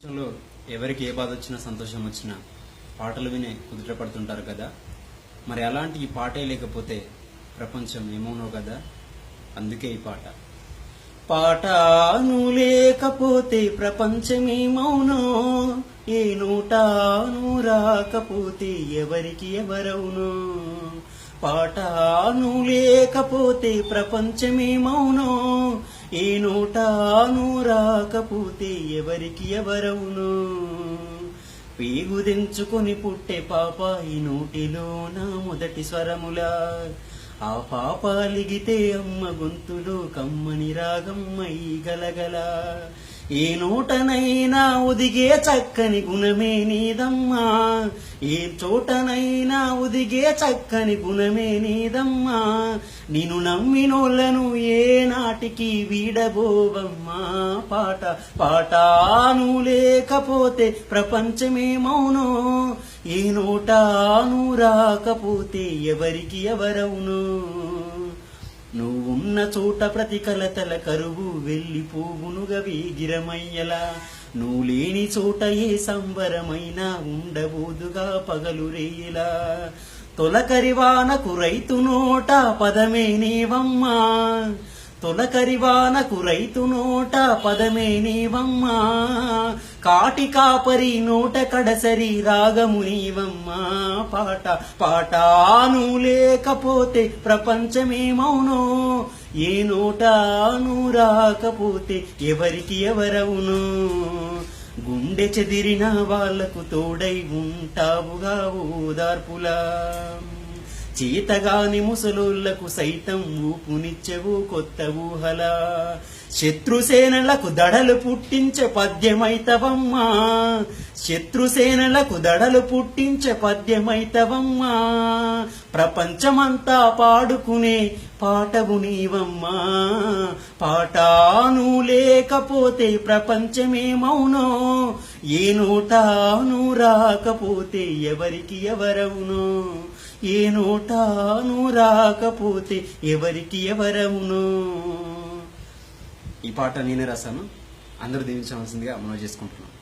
ప్రపంచంలో ఎవరికి ఏ బాధ వచ్చినా సంతోషం వచ్చినా పాటలు వినే కుదుట పడుతుంటారు కదా. మరి అలాంటి ఈ పాటే లేకపోతే ప్రపంచం ఏమోనో కదా. అందుకే ఈ పాట. పాటను లేకపోతే ప్రపంచమే మౌనో, ఏ నోటాను రాకపోతే ఎవరికి ఎవరవునో. పాటను లేకపోతే ప్రపంచమే మౌనో, ఏ నోటాను రాకపోతే ఎవరికి ఎవరవునో. పేగు దించుకొని పుట్టే పాప ఈ నోటిలో నా మొదటి స్వరములా, ఆ పాప లిగితే అమ్మ గొంతులో కమ్మని రాగమ్మై గలగల. ఏ నోటనైనా ఒదిగే చక్కని గుణమే నీదమ్మా, ఏ చోటనైనా ఒదిగే చక్కని గుణమే నీదమ్మా. నిన్ను నమ్మినోళ్లను ఏ నాటికి వీడబోవమ్మా. పాట పాటాను లేకపోతే ప్రపంచమే మౌనో, ఏ నోటాను రాకపోతే ఎవరికి ఎవరవునో. నువ్వున్న చోట ప్రతి కలతల కరువు వెళ్ళిపోవునుగా వేగిరమయ్యలా, నువ్వు లేని చోట ఏ సంబరమైనా ఉండబోదుగా పగలు రేయలా. తొలకరివానకు రైతు నోట పదమే నీవమ్మా, తొలకరివానకు రైతు నోట పదమే నీవమ్మా. కాటి కాపరి నోట కడసరి రాగము నీవమ్మా. పాట పాటాను లేకపోతే ప్రపంచమే మౌనో, ఏ నోటాను రాకపోతే ఎవరికి ఎవరవునో. గుండె చెదిరిన వాళ్లకు తోడై ఉంటావుగా ఓదార్పులా, చేతగాని ముసలోళ్లకు సైతం ఊపునిచ్చెవు కొత్త ఊహలా. శత్రుసేనలకు దడలు పుట్టించే పద్యమైతవమ్మా, శత్రుసేనలకు దడలు పుట్టించే పద్యమైతవమ్మా. ప్రపంచమంతా పాడుకునే పాటవు నీవమ్మా. పాటాను లేకపోతే ప్రపంచమే మౌనో, ఏ నోటాను రాకపోతే ఎవరికి ఎవరవునో. ఏ నోటాను రాకపోతే ఎవరికి ఎవరవునో. ఈ పాట నేనే రాశాను. అందరూ దీవించవలసిందిగా మనవి చేసుకుంటున్నాను.